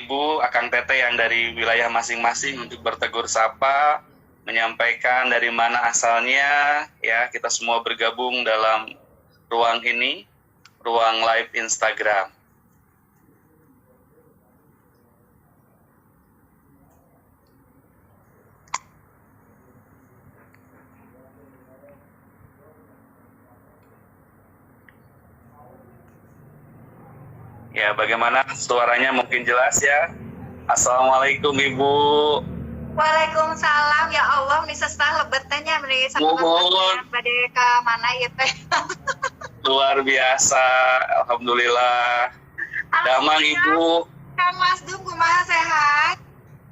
Ibu, Akang Teteh yang dari wilayah masing-masing untuk bertegur sapa, menyampaikan dari mana asalnya, ya kita semua bergabung dalam ruang ini, ruang live Instagram. Ya, bagaimana suaranya mungkin jelas ya? Assalamualaikum Ibu. Waalaikumsalam, ya Allah, ini sesah lebetnya meni Mohon. pada ke mana ya teh. Luar biasa, alhamdulillah. Damang Ibu. Kang Mas Dung, kumaha sehat?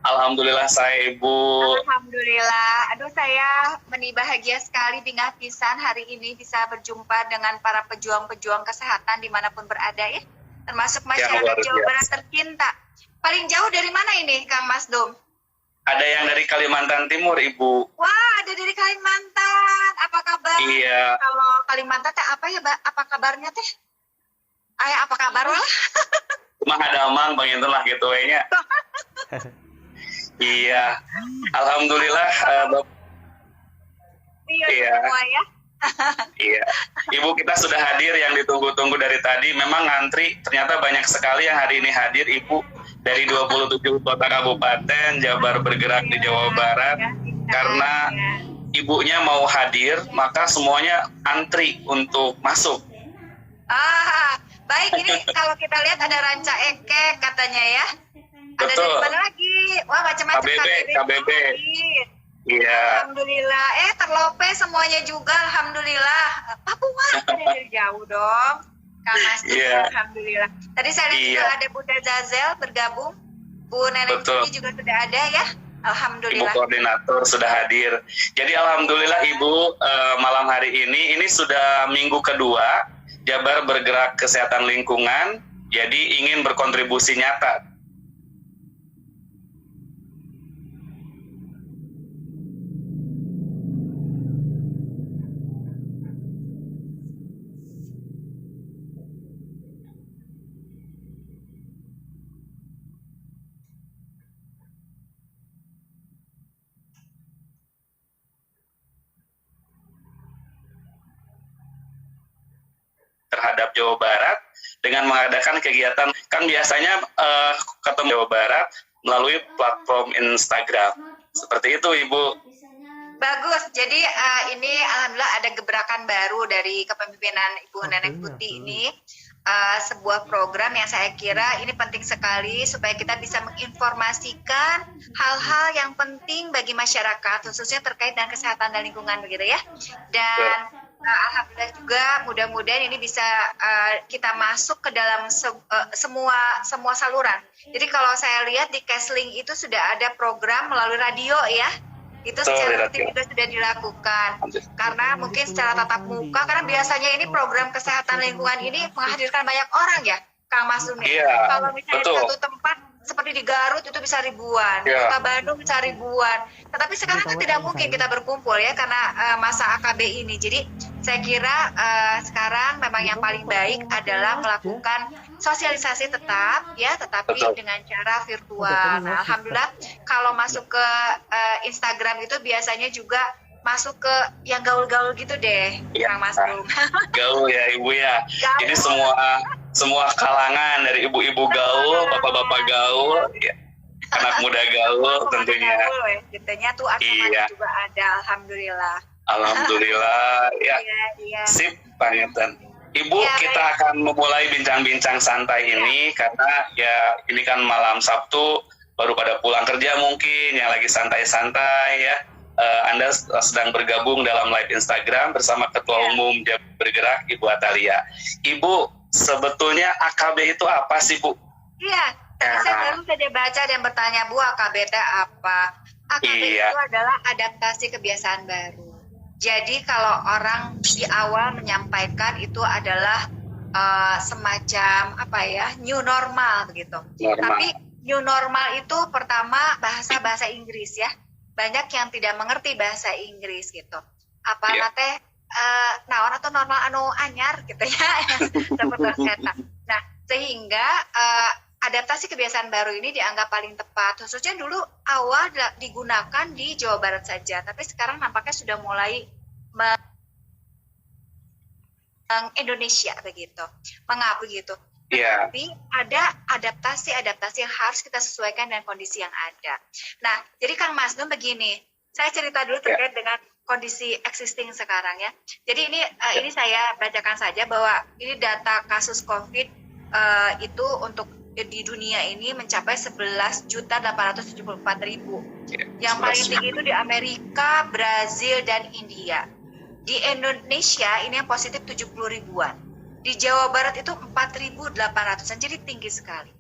Alhamdulillah saya Ibu. Alhamdulillah. Aduh, saya bahagia sekali bingah pisan hari ini bisa berjumpa dengan para pejuang-pejuang kesehatan dimanapun berada ya. Termasuk masyarakat Jawa Barat tercinta. Paling jauh dari mana ini, Kang Mas Dung? Ada yang dari Kalimantan Timur, Ibu. Wah, ada dari Kalimantan. Apa kabar? Iya. Kalau Kalimantan teh apa ya, Mbak? Apa kabarnya teh? Ayah, apa kabar lah? Mah ada amang, Bang, itu lah gitu nya. Iya. Alhamdulillah. Iya. Semua ya. Iya. Ibu, kita sudah hadir yang ditunggu-tunggu dari tadi. Memang ngantri, ternyata banyak sekali yang hari ini hadir, Ibu. Dari 27 kota kabupaten, Jabar bergerak di Jawa Barat. Karena ibunya mau hadir, maka semuanya antri untuk masuk. Baik, ini kalau kita lihat ada Ranca Ekek katanya ya. Ada Betul. dari mana lagi? Wah, macam-macam KBB. Iya. Alhamdulillah. Terlope semuanya juga, alhamdulillah. Papua dari jauh dong. Kang Mas Dung, alhamdulillah. Tadi saya lihat juga ada Bunda Zazel bergabung. Bu Nenek Putih juga sudah ada ya. Alhamdulillah. Ibu koordinator sudah hadir. Jadi alhamdulillah Ibu, malam hari ini sudah minggu kedua Jabar bergerak kesehatan lingkungan. Jadi ingin berkontribusi nyata terhadap Jawa Barat dengan mengadakan kegiatan. Kan biasanya ketemu Jawa Barat melalui platform Instagram. Seperti itu, Ibu. Bagus. Jadi ini alhamdulillah ada gebrakan baru dari kepemimpinan Ibu Nenek Putih ini. Sebuah program yang saya kira ini penting sekali supaya kita bisa menginformasikan hal-hal yang penting bagi masyarakat, khususnya terkait dengan kesehatan dan lingkungan begitu ya. Dan alhamdulillah juga mudah-mudahan ini bisa kita masuk ke dalam semua saluran. Jadi kalau saya lihat di Kesling itu sudah ada program melalui radio ya. Itu secara rutin juga sudah dilakukan. Karena mungkin secara tatap muka, karena biasanya ini program kesehatan lingkungan ini menghadirkan banyak orang ya, Kang Mas Dung. Iya, kalau misalnya di satu tempat seperti di Garut itu bisa ribuan, Kota Bandung bisa ribuan. Tetapi sekarang kan tidak mungkin kita berkumpul ya karena masa AKB ini. Jadi saya kira sekarang memang yang paling baik adalah melakukan sosialisasi tetap ya, tetapi dengan cara virtual. Nah, alhamdulillah kalau masuk ke Instagram itu biasanya juga masuk ke yang gaul-gaul gitu deh, Kang Mas Dung. Gaul ya Ibu ya. Gaul. Jadi semua kalangan dari ibu-ibu gaul, bapak-bapak gaul, ya. Anak muda gaul tentunya. Tentunya tuh acaranya juga ada, alhamdulillah. Alhamdulillah ya. Sip, Pangetan. Ibu, kita akan memulai bincang-bincang santai ini karena ya ini kan malam Sabtu, baru pada pulang kerja mungkin, yang lagi santai-santai ya. Anda sedang bergabung dalam live Instagram bersama Ketua Umum Jabar Bergerak, Ibu Atalia. Ibu, sebetulnya AKB itu apa sih, Bu? Iya, saya baru saja baca dan bertanya, Bu, AKB itu apa? AKB itu adalah adaptasi kebiasaan baru. Jadi kalau orang di awal menyampaikan itu adalah semacam apa ya, new normal begitu. Tapi new normal itu pertama bahasa Inggris ya. Banyak yang tidak mengerti bahasa Inggris gitu. Apa teh naon atau normal anu anyar gitu ya. Seperti eta. Nah, sehingga adaptasi kebiasaan baru ini dianggap paling tepat, khususnya dulu awal digunakan di Jawa Barat saja, tapi sekarang nampaknya sudah mulai Indonesia begitu, mengapa begitu. Tapi ada adaptasi yang harus kita sesuaikan dengan kondisi yang ada. Nah, jadi Kang Masnun begini, saya cerita dulu terkait dengan kondisi existing sekarang ya. Jadi ini saya bacakan saja bahwa ini data kasus COVID itu untuk di dunia ini mencapai 11.874.000. Yang paling tinggi itu di Amerika, Brazil, dan India. Di Indonesia ini yang positif 70 ribuan. Di Jawa Barat itu 4.800-an, jadi tinggi sekali.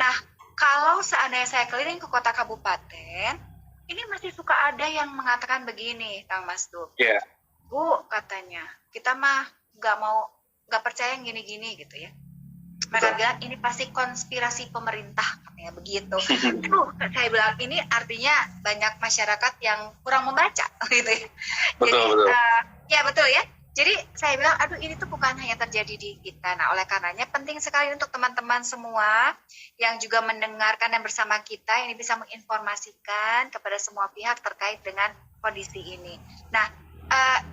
Nah, kalau seandainya saya keliling ke kota kabupaten, ini masih suka ada yang mengatakan begini, Kang Masnun. Bu, katanya, kita mah nggak percaya yang gini-gini gitu ya. Mereka bilang ini pasti konspirasi pemerintah, katanya begitu. Saya bilang ini artinya banyak masyarakat yang kurang membaca, gitu ya. Betul. Ya betul ya. Jadi saya bilang, aduh ini tuh bukan hanya terjadi di kita. Nah, oleh karenanya penting sekali untuk teman-teman semua yang juga mendengarkan dan bersama kita ini bisa menginformasikan kepada semua pihak terkait dengan kondisi ini. Nah,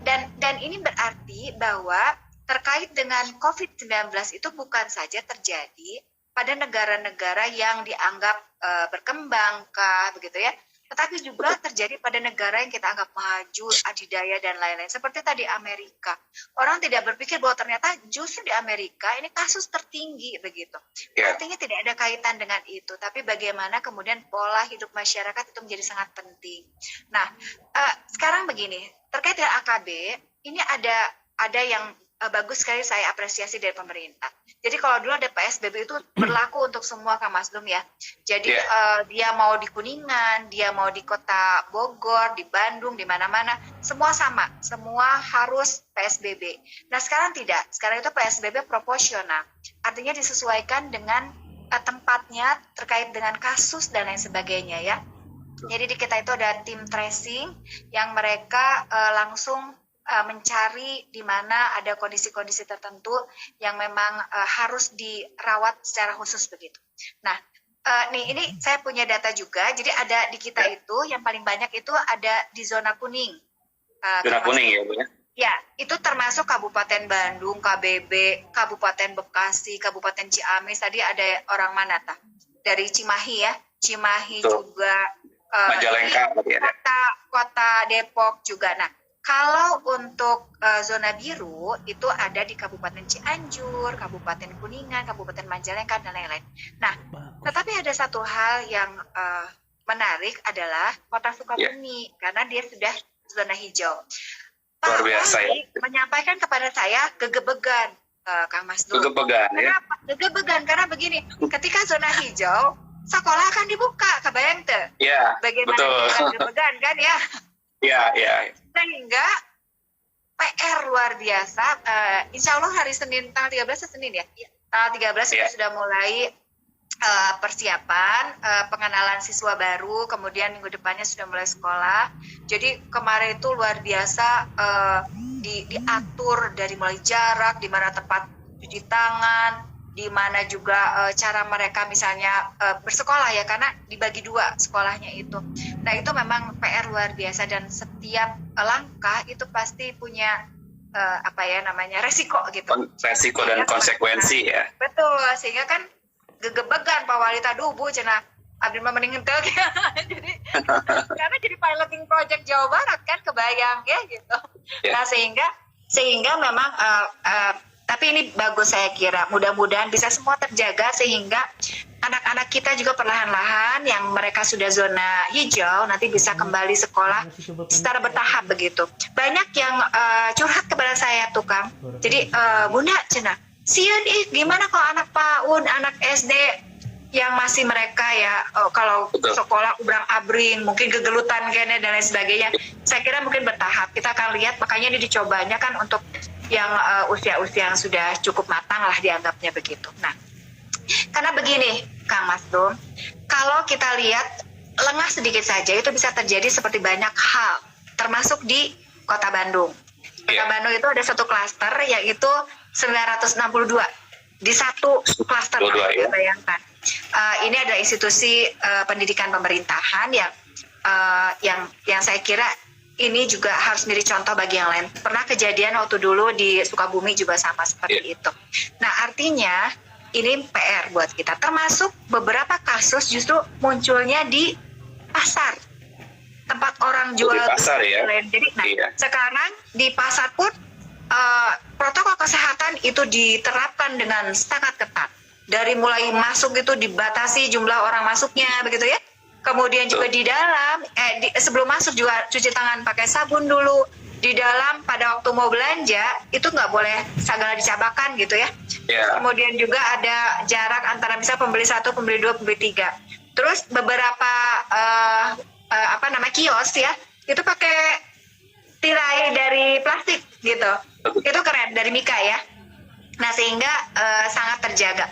dan ini berarti bahwa terkait dengan COVID-19 itu bukan saja terjadi pada negara-negara yang dianggap berkembang begitu ya, tetapi juga terjadi pada negara yang kita anggap maju, adidaya, dan lain-lain. Seperti tadi Amerika. Orang tidak berpikir bahwa ternyata justru di Amerika ini kasus tertinggi begitu. Artinya tidak ada kaitan dengan itu. Tapi bagaimana kemudian pola hidup masyarakat itu menjadi sangat penting. Nah, sekarang begini. Terkait dengan AKB, ini ada yang bagus sekali saya apresiasi dari pemerintah. Jadi kalau dulu ada PSBB itu berlaku untuk semua, Kang Masnun ya. Jadi dia mau di Kuningan, dia mau di kota Bogor, di Bandung, di mana-mana, semua sama, semua harus PSBB. Nah sekarang tidak, sekarang itu PSBB proporsional, artinya disesuaikan dengan tempatnya terkait dengan kasus dan lain sebagainya ya. Jadi di kita itu ada tim tracing yang mereka langsung mencari di mana ada kondisi-kondisi tertentu yang memang harus dirawat secara khusus begitu. Nah, ini saya punya data juga. Jadi ada di kita itu yang paling banyak itu ada di zona kuning. Zona kuning ya, Bu ya? Ya, itu termasuk Kabupaten Bandung, KBB, Kabupaten Bekasi, Kabupaten Ciamis. Tadi ada orang mana tak? Dari Cimahi ya, Cimahi juga. Majalengka, kota Depok juga. Nah, kalau untuk zona biru itu ada di Kabupaten Cianjur, Kabupaten Kuningan, Kabupaten Majalengka, dan lain-lain. Nah, tetapi ada satu hal yang menarik adalah Kota Sukabumi, karena dia sudah zona hijau. Luar biasa ya. Menyampaikan kepada saya gegebegan, Kang Masnun. Gegebegan ya? Kenapa? Gegebegan, karena begini, ketika zona hijau, sekolah akan dibuka, kebayang tuh? Iya, bagaimana gegebegan kan ya? Iya. Sehingga PR luar biasa, insya Allah hari Senin, tanggal 13 Senin ya? Tanggal 13 itu sudah mulai persiapan, pengenalan siswa baru, kemudian minggu depannya sudah mulai sekolah. Jadi kemarin itu luar biasa diatur dari mulai jarak, di mana tempat cuci tangan, di mana juga cara mereka misalnya bersekolah ya, karena dibagi dua sekolahnya itu. Nah itu memang PR luar biasa, dan setiap langkah itu pasti punya resiko gitu. Resiko dan konsekuensi ya. Betul, sehingga kan gegebegan Pak Wali Tadubu cenah abdi mah mending enteuk. Jadi karena jadi piloting project Jawa Barat kan, kebayang ya gitu. Nah sehingga memang tapi ini bagus, saya kira mudah-mudahan bisa semua terjaga sehingga anak-anak kita juga perlahan-lahan yang mereka sudah zona hijau nanti bisa kembali sekolah secara bertahap begitu. Banyak yang curhat kepada saya tuh Kang. Jadi Bunda cenah, sieun gimana kalau anak PAUD, anak SD yang masih mereka ya kalau sekolah ubrang-abring, mungkin gegelutan kayaknya dan lain sebagainya. Saya kira mungkin bertahap. Kita akan lihat, makanya ini dicobanya kan untuk yang usia-usia yang sudah cukup matang lah dianggapnya begitu. Nah, karena begini Kang Masnun, kalau kita lihat lengah sedikit saja itu bisa terjadi seperti banyak hal, termasuk di Kota Bandung. Kota Bandung itu ada satu klaster yaitu 962 di satu klaster, bayangkan. ini adalah institusi pendidikan pemerintahan yang saya kira ini juga harus menjadi contoh bagi yang lain. Pernah kejadian waktu dulu di Sukabumi juga sama seperti itu. Nah, artinya ini PR buat kita. Termasuk beberapa kasus justru munculnya di pasar, tempat orang jual. Di pasar ya. Jadi, sekarang di pasar pun protokol kesehatan itu diterapkan dengan sangat ketat. Dari mulai masuk itu dibatasi jumlah orang masuknya, begitu ya. Kemudian juga di dalam, sebelum masuk juga cuci tangan pakai sabun dulu. Di dalam pada waktu mau belanja, itu nggak boleh segala dicabakan gitu ya. Kemudian juga ada jarak antara misalnya pembeli 1, pembeli 2, pembeli 3. Terus beberapa kios ya, itu pakai tirai dari plastik gitu. Itu keren, dari Mika ya. Nah, sehingga sangat terjaga.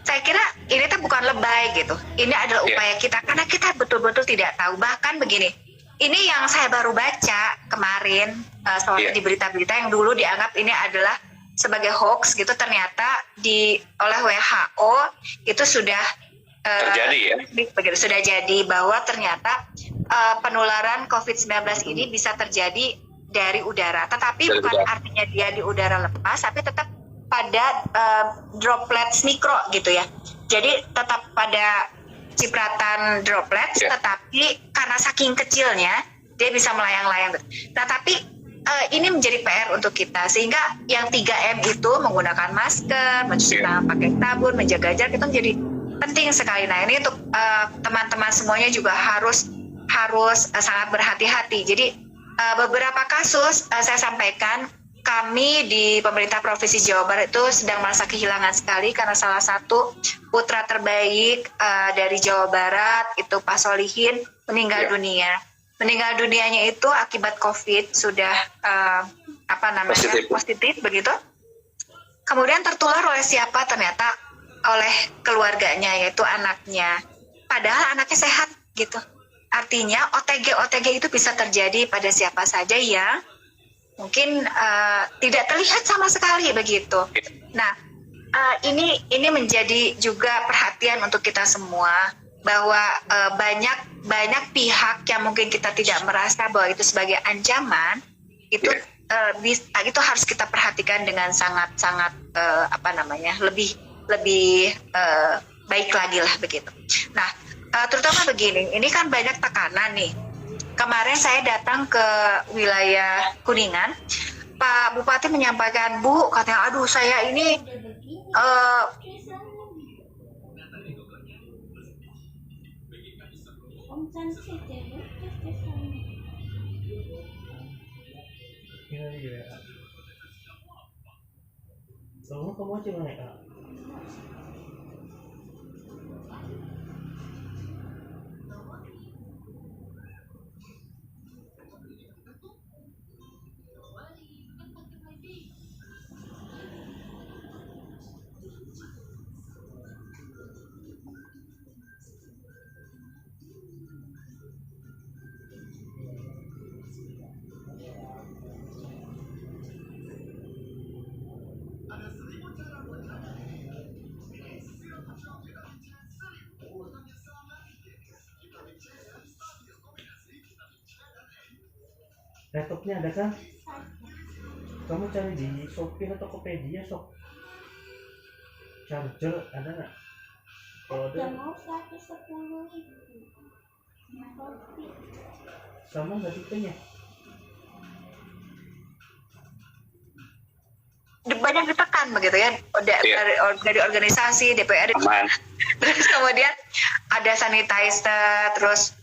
Saya kira ini tuh bukan lebay gitu. Ini adalah upaya kita karena kita betul-betul tidak tahu. Bahkan begini, ini yang saya baru baca kemarin soalnya di berita-berita yang dulu dianggap ini adalah sebagai hoax gitu, ternyata oleh WHO itu sudah terjadi ya. Begitu, sudah jadi bahwa ternyata penularan COVID-19 ini bisa terjadi dari udara, tetapi bukan artinya dia di udara lepas, tapi tetap pada droplets mikro gitu ya. Jadi tetap pada cipratan droplets, tetapi karena saking kecilnya dia bisa melayang-layang. Nah, tapi ini menjadi PR untuk kita, sehingga yang 3M itu menggunakan masker, mencuci tangan pakai sabun, menjaga jarak itu menjadi penting sekali. Nah, ini untuk teman-teman semuanya juga harus sangat berhati-hati. Jadi beberapa kasus saya sampaikan, kami di pemerintah Provinsi Jawa Barat itu sedang merasa kehilangan sekali karena salah satu putra terbaik dari Jawa Barat itu Pak Solihin meninggal dunia. Meninggal dunianya itu akibat COVID, sudah positif begitu. Kemudian tertular oleh siapa? Ternyata oleh keluarganya, yaitu anaknya. Padahal anaknya sehat gitu. Artinya OTG itu bisa terjadi pada siapa saja yang mungkin tidak terlihat sama sekali begitu. Nah, ini menjadi juga perhatian untuk kita semua, bahwa banyak pihak yang mungkin kita tidak merasa bahwa itu sebagai ancaman, itu harus kita perhatikan dengan sangat lebih baik lagi lah begitu. Nah, terutama begini, ini kan banyak tekanan nih. Kemarin saya datang ke wilayah Kuningan, Pak Bupati menyampaikan, Bu, katanya, aduh saya ini kamu aja naik. Laptopnya ada kan? Kamu cari di Shopee atau Tokopedia, sok. Charger ada nggak? Kalau ada. Mau 110.000. Sama nggak tipenya? Banyak ditekan begitu ya, dari organisasi DPR. Terus kemudian ada sanitizer, terus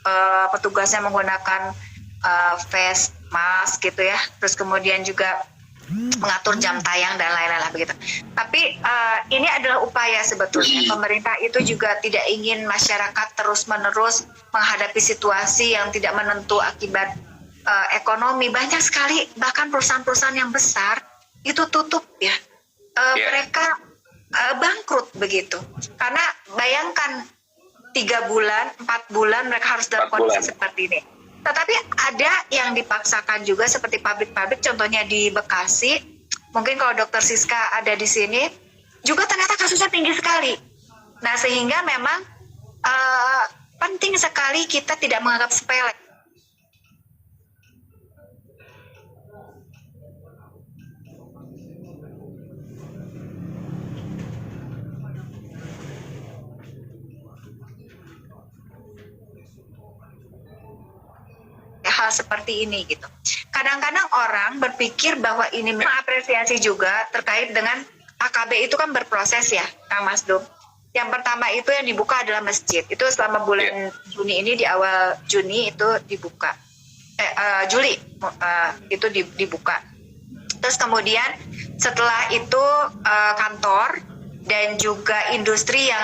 petugasnya menggunakan face mask gitu ya, terus kemudian juga mengatur jam tayang dan lain-lain lah begitu. Tapi ini adalah upaya sebetulnya pemerintah itu juga tidak ingin masyarakat terus-menerus menghadapi situasi yang tidak menentu akibat ekonomi. Banyak sekali bahkan perusahaan-perusahaan yang besar itu tutup ya, mereka bangkrut begitu. Karena bayangkan 3 bulan, 4 bulan mereka harus dalam kondisi seperti ini. Tetapi ada yang dipaksakan juga seperti pabrik-pabrik, contohnya di Bekasi. Mungkin kalau Dokter Siska ada di sini, juga ternyata kasusnya tinggi sekali. Nah, sehingga memang penting sekali kita tidak menganggap sepele. Hal seperti ini gitu. Kadang-kadang orang berpikir bahwa ini mengapresiasi juga terkait dengan AKB itu kan berproses ya, Kang Mas Dum. Yang pertama itu yang dibuka adalah masjid. Itu selama bulan Juni ini, di awal Juni itu dibuka. Juli itu dibuka. Terus kemudian setelah itu kantor dan juga industri yang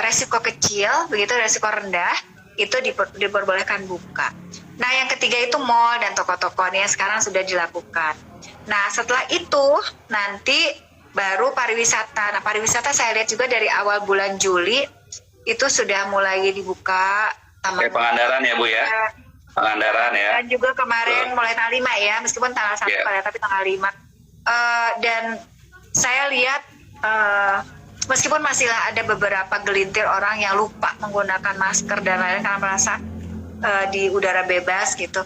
resiko kecil, begitu resiko rendah, itu diperbolehkan buka. Nah, yang ketiga itu mall dan toko-toko yang sekarang sudah dilakukan. Nah, setelah itu nanti baru pariwisata. Nah, pariwisata saya lihat juga dari awal bulan Juli itu sudah mulai dibuka. Kayak Pangandaran ya, Bu ya? Pangandaran ya. Dan juga kemarin mulai tanggal 5 ya, meskipun tanggal 1 tapi tanggal 5. Dan saya lihat meskipun masih ada beberapa gelintir orang yang lupa menggunakan masker dan lain-lain karena merasa di udara bebas gitu.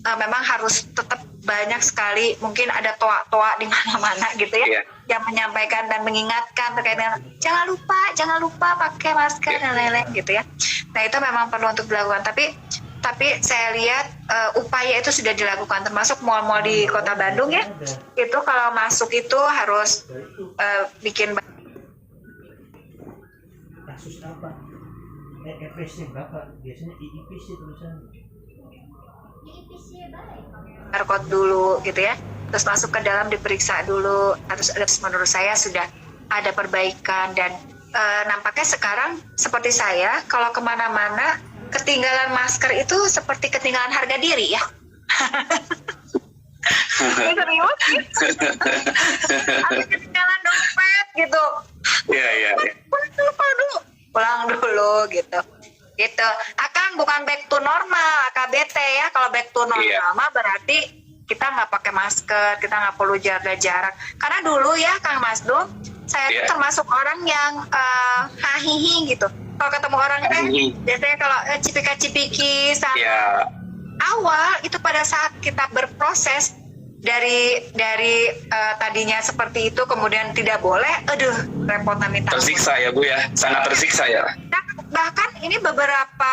Memang harus tetap banyak sekali, mungkin ada toa-toa di mana-mana gitu ya, yang menyampaikan dan mengingatkan terkait dengan jangan lupa pakai masker dan lain-lain gitu ya. Nah, itu memang perlu untuk dilakukan. Tapi saya lihat upaya itu sudah dilakukan, termasuk mal-mal di Kota Bandung ya. Itu kalau masuk itu harus bikin kasus apa? EPC berapa? Biasanya IIPC tulisannya. barcode dulu gitu ya, terus masuk ke dalam diperiksa dulu. Terus menurut saya sudah ada perbaikan dan nampaknya sekarang seperti saya kalau kemana-mana ketinggalan masker itu seperti ketinggalan harga diri ya. Serius gitu. Atau ketinggalan dompet gitu. Iya. Pulang dulu gitu. Akan bukan back to normal KBT ya. Kalau back to normal mah berarti kita nggak pakai masker, kita nggak perlu jaga jarak. Karena dulu ya Kang Mas Dum, saya tuh termasuk orang yang hahihi gitu. Kalau ketemu orang biasanya kalau cipika-cipiki sama awal itu pada saat kita berproses dari tadinya seperti itu kemudian tidak boleh, repotan minta. Tersiksa ya Bu ya, sangat tersiksa ya. Nah, bahkan ini beberapa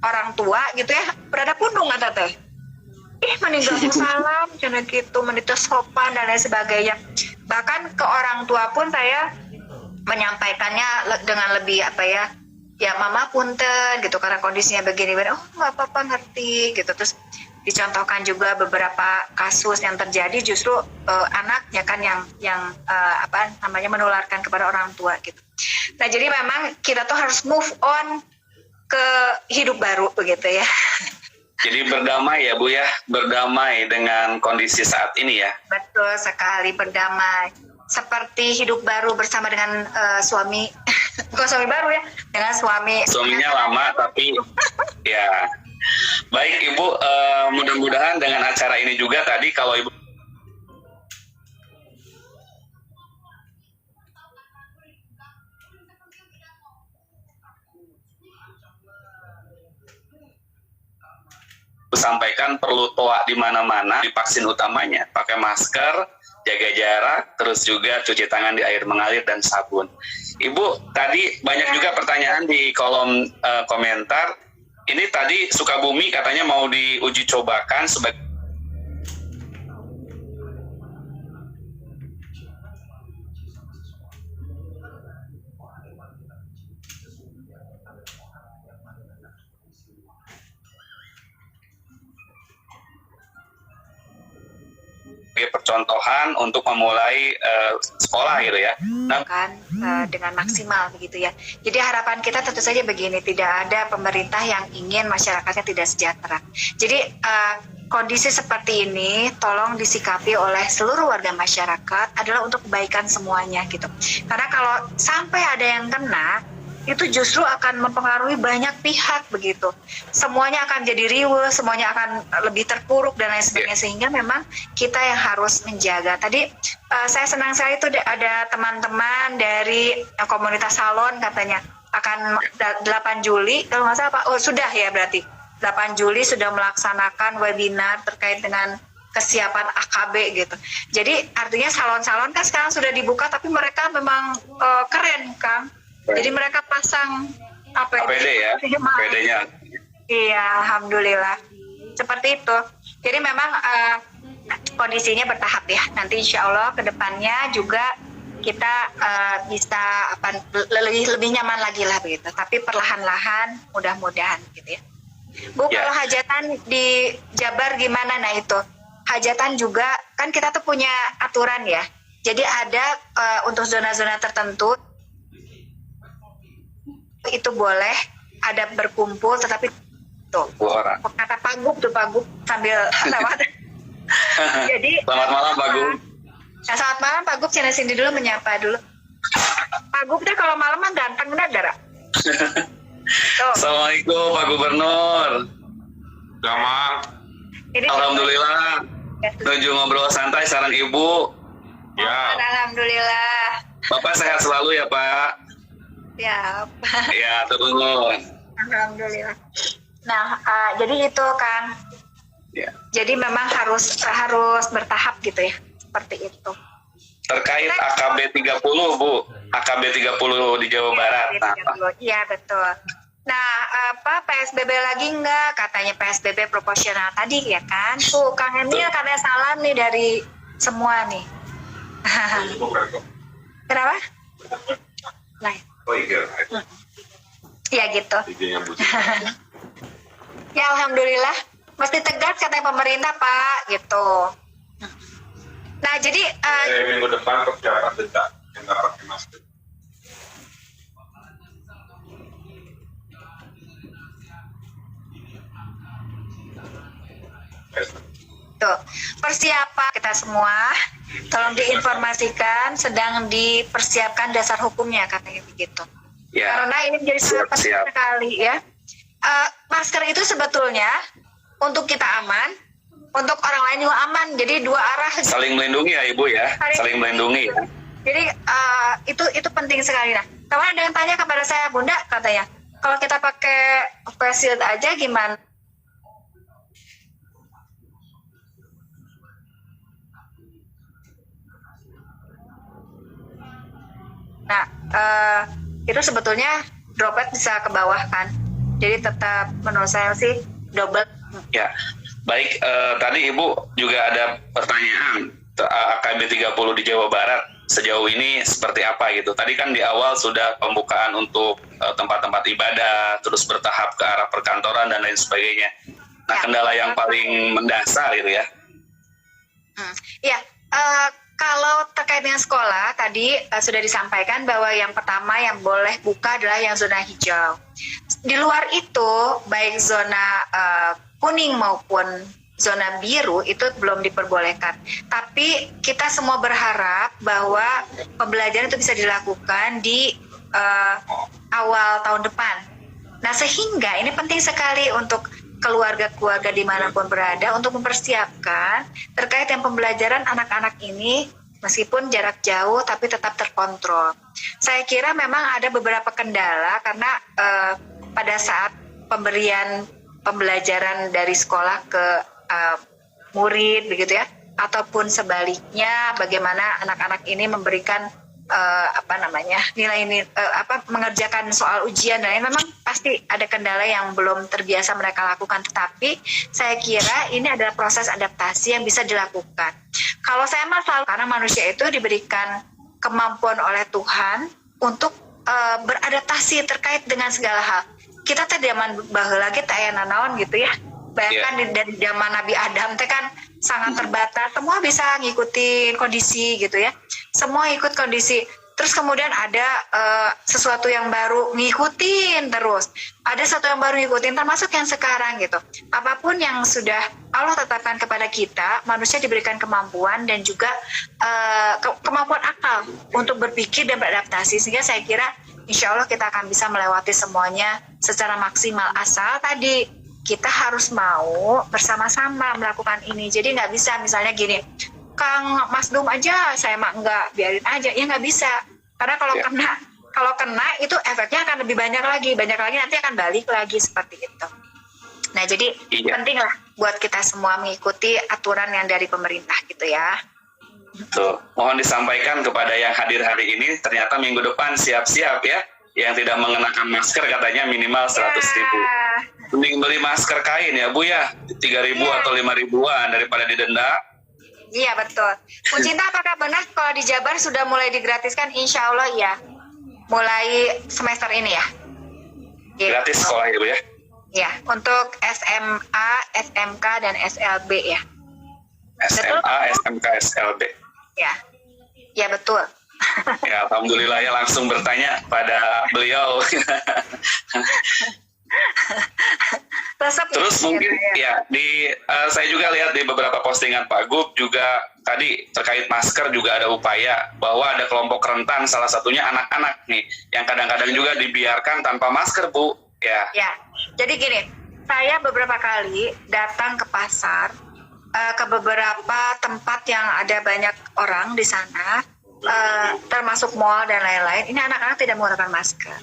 orang tua gitu ya berada pundung kata teh. Meninggal salam, jangan gitu, menito sopan dan lain sebagainya. Bahkan ke orang tua pun saya menyampaikannya dengan lebih ya mama punten gitu karena kondisinya begini. Oh nggak apa-apa, ngerti gitu. Terus dicontohkan juga beberapa kasus yang terjadi justru anaknya kan yang menularkan kepada orang tua gitu. Nah, jadi memang kita tuh harus move on ke hidup baru begitu ya. Jadi berdamai ya Bu ya, berdamai dengan kondisi saat ini ya. Betul sekali, berdamai. Seperti hidup baru bersama dengan suami, bukan suami baru ya, dengan suami. Suaminya lama tapi ya. Baik Ibu, mudah-mudahan dengan acara ini juga tadi kalau Ibu sampaikan perlu toa di mana-mana, di vaksin utamanya, pakai masker, jaga jarak, terus juga cuci tangan di air mengalir dan sabun. Ibu, tadi banyak juga pertanyaan di kolom komentar. Ini tadi Sukabumi katanya mau diuji cobakan sebagai percontohan untuk memulai sekolah gitu ya. Nah, dengan maksimal begitu ya. Jadi harapan kita tentu saja begini, tidak ada pemerintah yang ingin masyarakatnya tidak sejahtera. Jadi kondisi seperti ini tolong disikapi oleh seluruh warga masyarakat adalah untuk kebaikan semuanya gitu. Karena kalau sampai ada yang kena, itu justru akan mempengaruhi banyak pihak begitu. Semuanya akan jadi riweuh, semuanya akan lebih terpuruk dan lain sebagainya. Sehingga memang kita yang harus menjaga. Tadi saya senang sekali itu ada teman-teman dari komunitas salon katanya, akan 8 Juli kalau nggak salah Pak. Oh sudah ya berarti 8 Juli sudah melaksanakan webinar terkait dengan kesiapan AKB gitu. Jadi artinya salon-salon kan sekarang sudah dibuka, tapi mereka memang keren Kang. Jadi mereka pasang APD ya, APD-nya. Iya, alhamdulillah. Seperti itu. Jadi memang kondisinya bertahap ya. Nanti insya Allah ke depannya juga kita bisa lebih nyaman lagi lah begitu. Tapi perlahan-lahan, mudah-mudahan gitu ya. Bu, kalau hajatan di Jabar gimana? Nah itu. Hajatan juga kan kita tuh punya aturan ya. Jadi ada untuk zona-zona tertentu itu boleh ada berkumpul, tetapi tuh kata Pak Gub sambil lewat. Jadi selamat malam Pak Gub. Nah, selamat malam Pak Gub, sini dulu menyapa dulu. Pak Gub deh kalau malam mah ganteng benar. Assalamualaikum Pak Gubernur. Gampang. Alhamdulillah. Menuju ngobrol santai sarang Ibu. Ya. Alhamdulillah. Bapak sehat selalu ya Pak. Ya. Ya, turun. Alhamdulillah. Nah, jadi itu kan. Ya. Jadi memang harus bertahap gitu ya, seperti itu. Terkait AKB 30 Bu, AKB 30 di Jawa Barat. Iya betul. Nah, PSBB lagi enggak? Katanya PSBB proporsional tadi ya kan? Tuh, Kang Emil katanya salam nih dari semua nih. Kenapa? Nah. Oh iya. Ya gitu. Ya alhamdulillah. Mesti tegas katanya pemerintah Pak gitu. Nah jadi minggu depan persiapan tidak yang nggak pakai masker. tuh, persiapan kita semua tolong diinformasikan sedang dipersiapkan dasar hukumnya katanya begitu. Ya. Karena ini menjadi sangat penting sekali ya. Masker itu sebetulnya untuk kita aman, untuk orang lain juga aman. Jadi dua arah. Saling melindungi ya Ibu ya. Saling melindungi. Ya. Jadi itu penting sekali. Nah, kemarin ada yang tanya kepada saya, Bunda katanya, kalau kita pakai face shield aja gimana? Nah, itu sebetulnya droplet bisa ke bawah kan. Jadi tetap menurut saya sih double. Ya, baik. Tadi Ibu juga ada pertanyaan AKB 30 di Jawa Barat sejauh ini seperti apa gitu. Tadi kan di awal sudah pembukaan untuk tempat-tempat ibadah, terus bertahap ke arah perkantoran dan lain sebagainya. Nah, kendala yang paling mendasar gitu ya. Ya, kalau terkait dengan sekolah, tadi sudah disampaikan bahwa yang pertama yang boleh buka adalah yang zona hijau. Di luar itu, baik zona kuning maupun zona biru itu belum diperbolehkan. Tapi kita semua berharap bahwa pembelajaran itu bisa dilakukan di awal tahun depan. Nah, sehingga ini penting sekali untuk keluarga-keluarga dimanapun berada untuk mempersiapkan terkait yang pembelajaran anak-anak ini meskipun jarak jauh tapi tetap terkontrol. Saya kira memang ada beberapa kendala karena pada saat pemberian pembelajaran dari sekolah ke murid begitu ya, ataupun sebaliknya bagaimana anak-anak ini memberikan nilai mengerjakan soal ujian dan memang pasti ada kendala yang belum terbiasa mereka lakukan, tetapi saya kira ini adalah proses adaptasi yang bisa dilakukan. Kalau saya mah selalu karena manusia itu diberikan kemampuan oleh Tuhan untuk beradaptasi terkait dengan segala hal. Kita teh zaman baheula ge teh aya nanaon gitu ya. Bayangkan dari zaman Nabi Adam teh kan sangat terbatas, semua bisa ngikutin kondisi gitu ya. Semua ikut kondisi. Terus kemudian ada sesuatu yang baru ngikutin terus. Ada sesuatu yang baru ngikutin termasuk yang sekarang gitu. Apapun yang sudah Allah tetapkan kepada kita, manusia diberikan kemampuan dan juga kemampuan akal untuk berpikir dan beradaptasi. Sehingga saya kira insya Allah kita akan bisa melewati semuanya secara maksimal, asal tadi kita harus mau bersama-sama melakukan ini. Jadi nggak bisa misalnya gini, Kang Mas Dum aja, saya mah enggak, biarin aja. Ya nggak bisa. Karena kalau kena kalau kena itu efeknya akan lebih banyak lagi nanti akan balik lagi seperti itu. Nah, jadi penting lah buat kita semua mengikuti aturan yang dari pemerintah gitu ya. Tuh, mohon disampaikan kepada yang hadir hari ini, ternyata minggu depan siap-siap ya, yang tidak mengenakan masker katanya minimal 100.000. Mending beli masker kain ya Bu ya, 3.000 atau 5.000-an daripada didenda. Iya betul. Bu Cinta, apakah benar kalau di Jabar sudah mulai digratiskan? Insya Allah ya, mulai semester ini ya. Gratis sekolah ya Bu ya? Ya, untuk SMA, SMK, dan SLB ya. SMA, SMK, SLB. Ya, ya betul. Ya, alhamdulillah ya, langsung bertanya pada beliau. Terus mungkin ya saya juga lihat di beberapa postingan Pak Gub juga tadi terkait masker juga ada upaya bahwa ada kelompok rentan, salah satunya anak-anak nih yang kadang-kadang juga dibiarkan tanpa masker Bu. Ya, jadi gini, saya beberapa kali datang ke pasar, ke beberapa tempat yang ada banyak orang di sana, termasuk mall dan lain-lain. Ini anak-anak tidak menggunakan masker.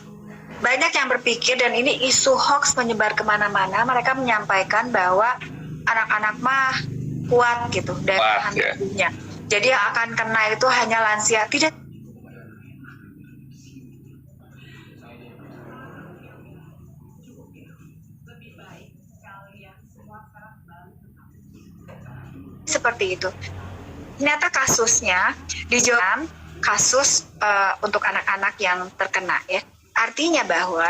Banyak yang berpikir, dan ini isu hoax menyebar kemana-mana, mereka menyampaikan bahwa anak-anak mah kuat gitu dan tahan tubuhnya. Jadi yang akan kena itu hanya lansia. Tidak. Seperti itu. Ternyata kasusnya di Jawa kasus untuk anak-anak yang terkena ya. Artinya bahwa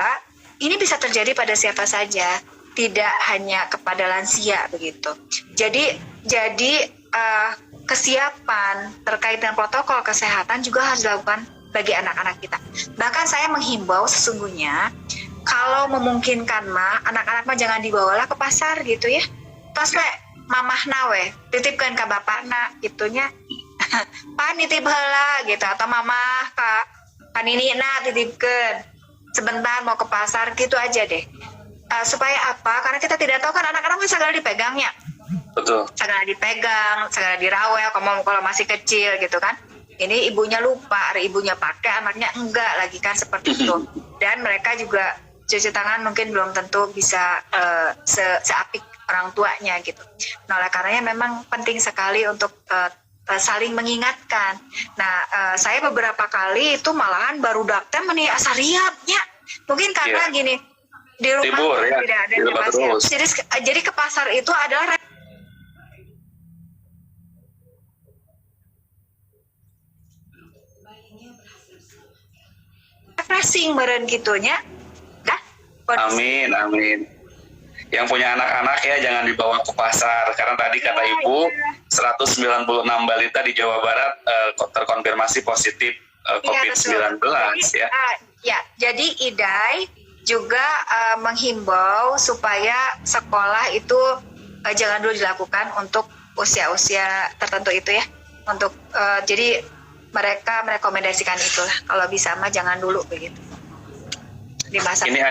ini bisa terjadi pada siapa saja, tidak hanya kepada lansia begitu. Jadi kesiapan terkait dengan protokol kesehatan juga harus dilakukan bagi anak-anak kita. Bahkan saya menghimbau sesungguhnya kalau memungkinkan mah anak-anak mah jangan dibawalah ke pasar gitu ya. Pas mamah nawe titipkan ke bapakna gitunya. Pak nitip heula gitu, atau mamah ka ninina titipkan sebentar mau ke pasar gitu aja deh. Supaya apa? Karena kita tidak tahu kan anak-anak kan segala dipegangnya. Betul. Segala dipegang, segala dirawel kalau masih kecil gitu kan. Ini ibunya lupa, hari ibunya pakai, anaknya enggak lagi kan seperti itu. Dan mereka juga cuci tangan mungkin belum tentu bisa seapik orang tuanya gitu. Nah, oleh karenanya memang penting sekali untuk saling mengingatkan. Nah, saya beberapa kali itu malahan baru daktem meni asariapnya. Mungkin karena gini, di rumah Tibur, ya. tidak ada masih. Jadi ke pasar itu adalah refreshing meren gitunya. Dah. Amin. Yang punya anak-anak ya jangan dibawa ke pasar karena tadi kata Ibu 196 balita di Jawa Barat terkonfirmasi positif COVID-19 ya. Ya, jadi IDAI juga menghimbau supaya sekolah itu jangan dulu dilakukan untuk usia-usia tertentu itu ya. Untuk jadi mereka merekomendasikan itulah. Kalau bisa mah jangan dulu begitu. Di masa ini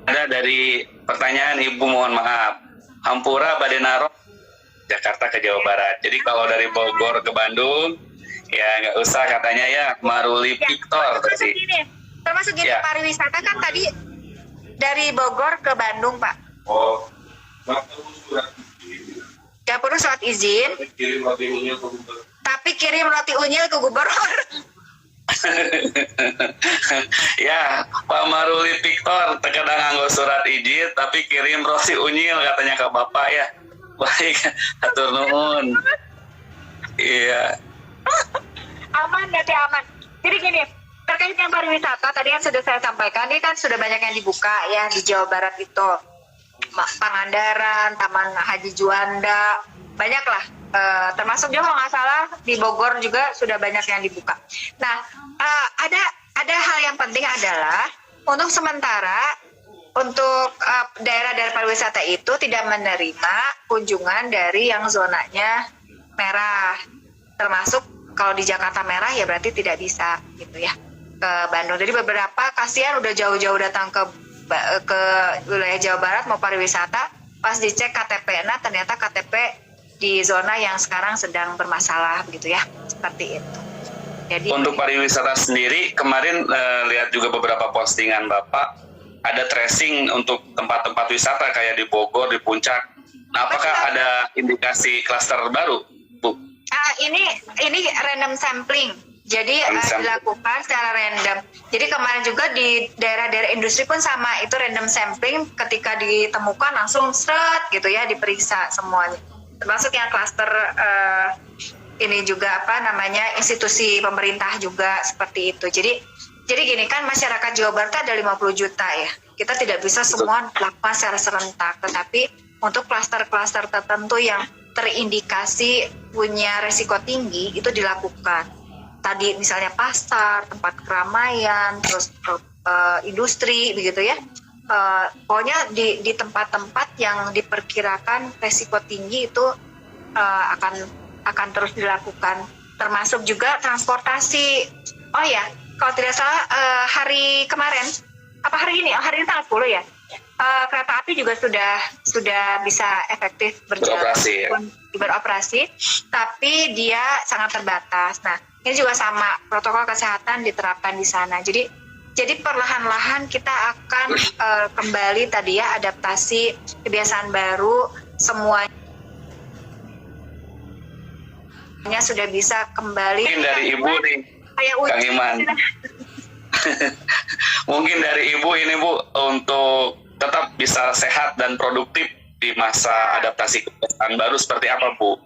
ada dari pertanyaan Ibu, mohon maaf. Hampura Badenaro Jakarta ke Jawa Barat. Jadi kalau dari Bogor ke Bandung ya nggak usah katanya ya Maruli Victor tadi. Termasuk gini pariwisata kan tadi dari Bogor ke Bandung Pak. Oh, nggak perlu surat izin. Tapi kirim roti unyil ke gubernur. Ya, Pak Maruli Victor terkadang nganggo surat izin tapi kirim roti unyil katanya ke Bapak ya. Baik, atur nuhun. Iya. Aman berarti aman. Jadi gini, terkait dengan pariwisata tadi kan sudah saya sampaikan, ini kan sudah banyak yang dibuka ya di Jawa Barat itu. Pangandaran, Taman Haji Juanda, banyaklah. Termasuk juga kalau nggak salah di Bogor juga sudah banyak yang dibuka. Nah, ada hal yang penting adalah untuk sementara untuk daerah-daerah pariwisata itu tidak menerima kunjungan dari yang zonanya merah. Termasuk kalau di Jakarta merah ya berarti tidak bisa gitu ya. ke Bandung. Jadi beberapa kasihan udah jauh-jauh datang ke wilayah Jawa Barat mau pariwisata, pas dicek KTP, nah ternyata KTP di zona yang sekarang sedang bermasalah begitu ya, seperti itu. Jadi untuk pariwisata sendiri kemarin lihat juga beberapa postingan Bapak ada tracing untuk tempat-tempat wisata kayak di Bogor, di Puncak. Nah, apakah ada indikasi klaster baru, Bu? Ini random sampling. Jadi dilakukan secara random. Jadi kemarin juga di daerah-daerah industri pun sama, itu random sampling, ketika ditemukan langsung seret gitu ya, diperiksa semuanya. Termasuk yang klaster ini juga institusi pemerintah juga seperti itu. Jadi gini kan, masyarakat Jawa Barat ada 50 juta ya. Kita tidak bisa semua lakukan secara serentak, tetapi untuk klaster-klaster tertentu yang terindikasi punya resiko tinggi itu dilakukan. Tadi misalnya pasar, tempat keramaian, terus industri begitu ya. Pokoknya di tempat-tempat yang diperkirakan resiko tinggi itu akan terus dilakukan, termasuk juga transportasi. Oh ya, kalau tidak salah hari kemarin, apa hari ini? Hari ini tanggal 10 ya. Kereta api juga sudah bisa efektif beroperasi, tapi dia sangat terbatas. Nah, ini juga sama, protokol kesehatan diterapkan di sana. Jadi perlahan-lahan kita akan kembali tadi ya, adaptasi kebiasaan baru, semuanya sudah bisa kembali. Mungkin dari Ibu nih, Kang Iman. Mungkin dari Ibu ini Bu, untuk tetap bisa sehat dan produktif di masa adaptasi kebiasaan baru seperti apa Bu?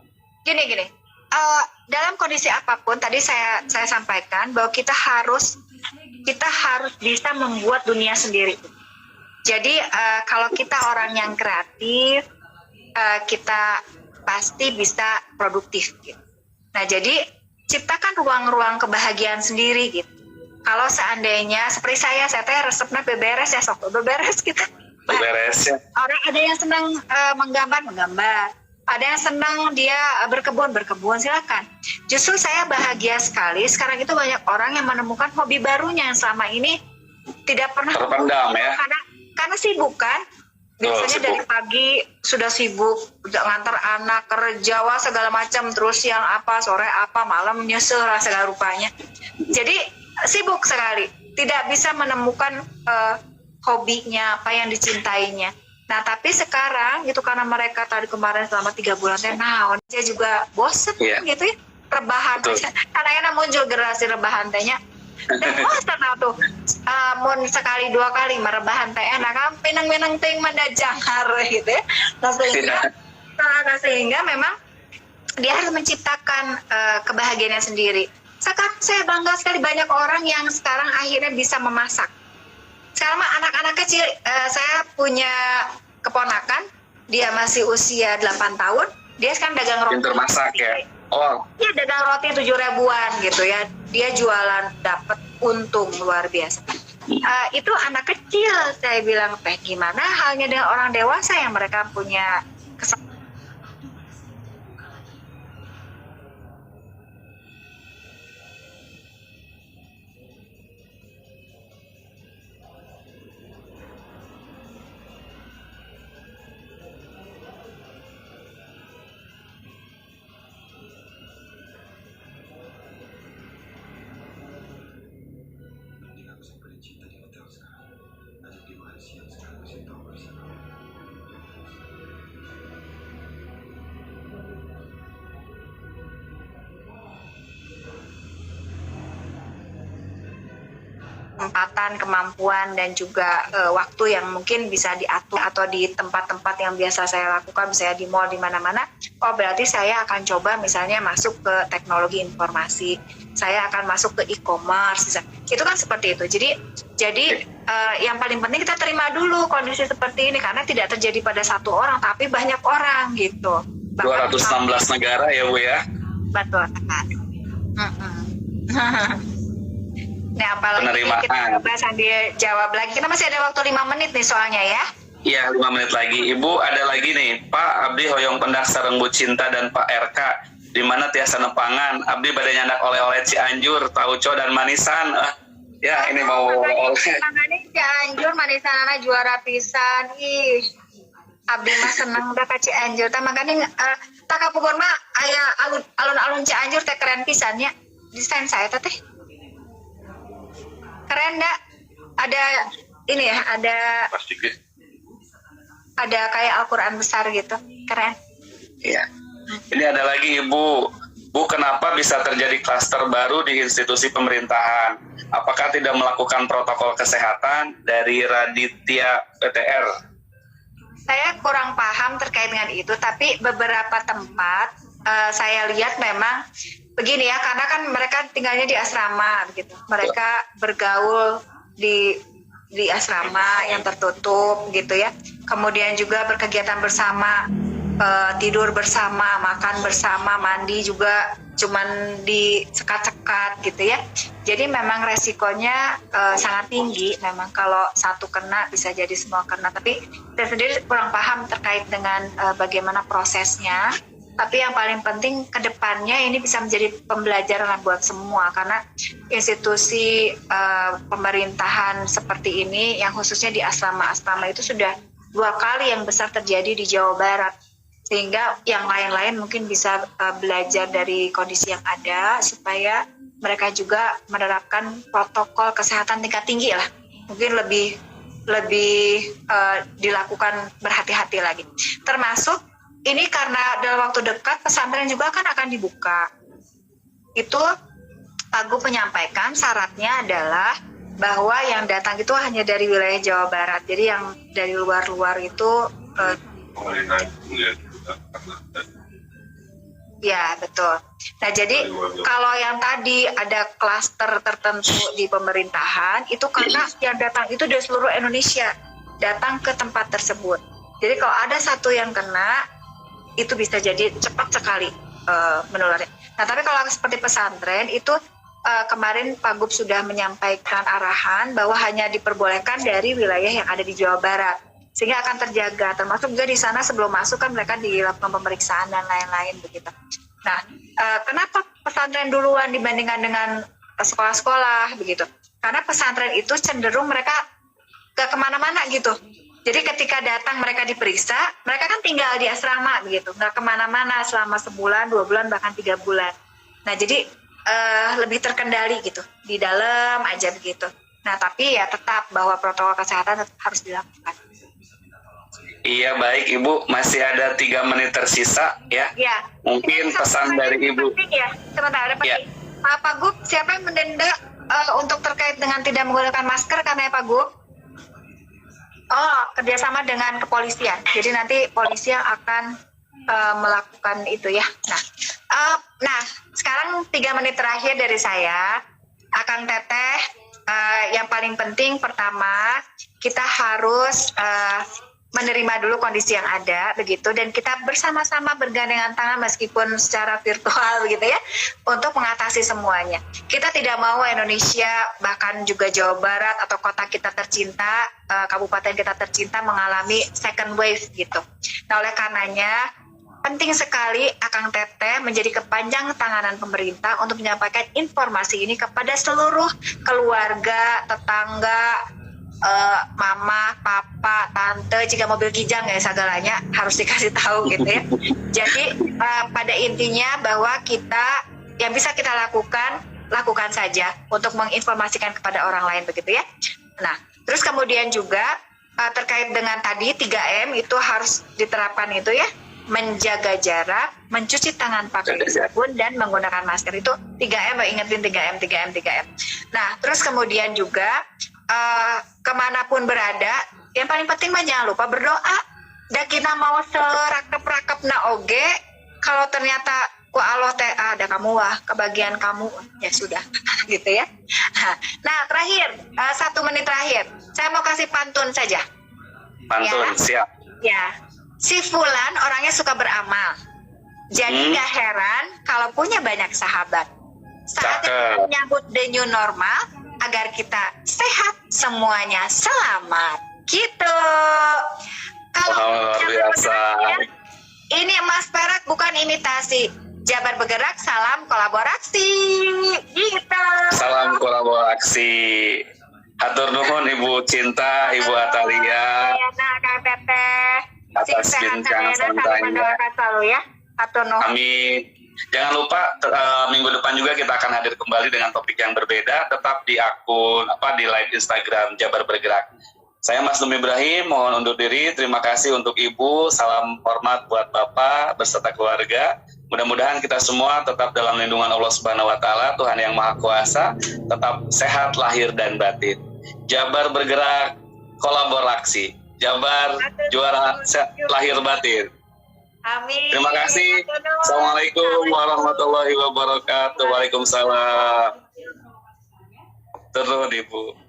Gini, dalam kondisi apapun tadi saya sampaikan bahwa kita harus bisa membuat dunia sendiri. Jadi kalau kita orang yang kreatif, kita pasti bisa produktif gitu. Nah, jadi ciptakan ruang-ruang kebahagiaan sendiri gitu. Kalau seandainya seperti saya resepnya beberes ya, sok beberes gitu. Beberes ya. Orang ada yang senang menggambar, ada yang senang dia berkebun, silakan. Justru saya bahagia sekali sekarang itu banyak orang yang menemukan hobi barunya yang selama ini tidak pernah terpendam ya. Karena sibuk kan. Biasanya dari pagi sudah sibuk, ngantar anak kerja, segala macam, terus siang apa, sore apa, malam nyusul segala rupanya. Jadi sibuk sekali, tidak bisa menemukan hobinya, apa yang dicintainya. Nah, tapi sekarang itu karena mereka tadi kemarin selama 3 bulan dia juga bosen gitu ya, rebahan. Karena muncul generasi rebahan tehnya. Dan bosan tuh, mun sekali 2 kali merebahan teh enak kan, pinang-pinang ting mendajangar gitu ya. Sehingga memang dia harus menciptakan kebahagiaannya sendiri. Sekarang saya bangga sekali banyak orang yang sekarang akhirnya bisa memasak. Sekarang anak-anak kecil, saya punya keponakan, dia masih usia 8 tahun, dia sekarang dagang roti. Pinter masak ya? Oh. Iya, dagang roti 7 ribuan gitu ya. Dia jualan dapat untung luar biasa. Itu anak kecil, saya bilang, gimana halnya dengan orang dewasa yang mereka punya kesempatan. Kesempatan, kemampuan, dan juga waktu yang mungkin bisa diatur atau di tempat-tempat yang biasa saya lakukan, misalnya di mall, di mana-mana. Oh, berarti saya akan coba misalnya masuk ke teknologi informasi, saya akan masuk ke e-commerce, itu kan seperti itu. Jadi yang paling penting kita terima dulu kondisi seperti ini, karena tidak terjadi pada satu orang, tapi banyak orang gitu. 216 negara ya Bu ya? Betul. Nah, apalagi kita coba sambil jawab lagi. Kita masih ada waktu 5 menit nih soalnya ya. Iya, 5 menit lagi. Ibu ada lagi nih, Pak Abdi hoyong pendak sareng Bu Cinta dan Pak RK. Di mana tiasa nepangan, Abdi badai nyandak oleh-oleh Cianjur, tauco dan manisan. Ya, ini mau Makanya Cianjur manisanana juara pisan. Ih. Abdi mah seneng udah ka Cianjur. Tah makanya tak kapungkur mah aya alun-alun Cianjur teh keren pisan ya. Desain saya teh. Keren dah. Ada ini ya, ada kayak Al-Qur'an besar gitu. Keren. Iya. Ini ada lagi Ibu. Bu, kenapa bisa terjadi klaster baru di institusi pemerintahan? Apakah tidak melakukan protokol kesehatan dari Raditya PTR? Saya kurang paham terkait dengan itu, tapi beberapa tempat saya lihat memang begini ya, karena kan mereka tinggalnya di asrama gitu. Mereka bergaul di asrama yang tertutup gitu ya. Kemudian juga berkegiatan bersama, tidur bersama, makan bersama, mandi juga cuman di sekat-sekat gitu ya. Jadi memang resikonya sangat tinggi. Memang kalau satu kena bisa jadi semua kena. Tapi saya sendiri kurang paham terkait dengan bagaimana prosesnya. Tapi yang paling penting ke depannya ini bisa menjadi pembelajaran buat semua, karena institusi pemerintahan seperti ini yang khususnya di asrama-asrama itu sudah 2 kali yang besar terjadi di Jawa Barat. Sehingga yang lain-lain mungkin bisa belajar dari kondisi yang ada supaya mereka juga menerapkan protokol kesehatan tingkat tinggi lah. Mungkin lebih dilakukan berhati-hati lagi. Termasuk ini karena dalam waktu dekat pesantren juga kan akan dibuka. Itu Pak Gub menyampaikan syaratnya adalah bahwa yang datang itu hanya dari wilayah Jawa Barat. Jadi yang dari luar-luar itu ya betul. Nah jadi kalau yang tadi ada klaster tertentu di pemerintahan itu karena yang datang itu dari seluruh Indonesia datang ke tempat tersebut. Jadi kalau ada satu yang kena itu bisa jadi cepat sekali menularnya. Nah tapi kalau seperti pesantren itu kemarin Pak Gub sudah menyampaikan arahan bahwa hanya diperbolehkan dari wilayah yang ada di Jawa Barat. Sehingga akan terjaga, termasuk juga di sana sebelum masuk kan mereka dilakukan pemeriksaan dan lain-lain begitu. Nah, kenapa pesantren duluan dibandingkan dengan sekolah-sekolah begitu? Karena pesantren itu cenderung mereka gak kemana-mana gitu. Jadi ketika datang mereka diperiksa, mereka kan tinggal di asrama begitu, gak kemana-mana selama sebulan, 2 bulan, bahkan 3 bulan. Nah, jadi lebih terkendali gitu, di dalam aja begitu. Nah, tapi ya tetap bahwa protokol kesehatan tetap harus dilakukan. Iya baik Ibu, masih ada 3 menit tersisa ya. Ya. Mungkin pesan dari Ibu. Penting ya, sebentar ada penting. Pak Gub, siapa yang mendenda untuk terkait dengan tidak menggunakan masker karena ya Pak Gub? Oh, kerjasama dengan kepolisian. Jadi nanti polisi yang akan melakukan itu ya. Nah, sekarang 3 menit terakhir dari saya, Akang Teteh. Yang paling penting pertama kita harus menerima dulu kondisi yang ada begitu, dan kita bersama-sama bergandengan tangan meskipun secara virtual begitu ya untuk mengatasi semuanya. Kita tidak mau Indonesia bahkan juga Jawa Barat atau kota kita tercinta, kabupaten kita tercinta mengalami second wave gitu. Nah oleh karenanya penting sekali Akang Teteh menjadi kepanjang tanganan pemerintah untuk menyampaikan informasi ini kepada seluruh keluarga, tetangga, mama, papa, tante, jika mobil kijang ya segalanya harus dikasih tahu gitu ya. Jadi pada intinya bahwa kita yang bisa kita lakukan saja untuk menginformasikan kepada orang lain begitu ya. Nah, terus kemudian juga terkait dengan tadi 3M itu harus diterapkan itu ya. Menjaga jarak, mencuci tangan pakai sabun dan menggunakan masker. Itu 3M, ingetin 3M. Nah, terus kemudian juga kemanapun berada, yang paling penting mah jangan lupa berdoa. Dan kita mau serakep-rakep na oge, kalau ternyata ku Allah teh ada kamu wah, kebagian kamu ya sudah gitu ya. Nah terakhir 1 menit terakhir, saya mau kasih pantun saja. Pantun ya? Siap. Ya, si Fulan orangnya suka beramal, jadi gak heran kalau punya banyak sahabat. Saatnya menyambut the new normal agar kita sehat semuanya, selamat gitu. Kalau luar biasa. Ini emas perak bukan imitasi. Jabar Bergerak, salam kolaborasi. Gitu. Salam kolaborasi. Hatur nuhun Ibu Cinta, Ibu Atalia Kang Teteh. atas bincang santainya. Selalu ya. Hatur nuhun. Kami jangan lupa minggu depan juga kita akan hadir kembali dengan topik yang berbeda, tetap di akun di live Instagram Jabar Bergerak. Saya Mas Dum Ibrahim, mohon undur diri. Terima kasih untuk Ibu, salam hormat buat Bapak beserta keluarga. Mudah-mudahan kita semua tetap dalam lindungan Allah Subhanahu wa taala, Tuhan yang Maha Kuasa, tetap sehat lahir dan batin. Jabar Bergerak kolaborasi. Jabar juara lahir batin. Amin. Terima kasih. Assalamualaikum warahmatullahi wabarakatuh. Waalaikumsalam. Terus Ibu.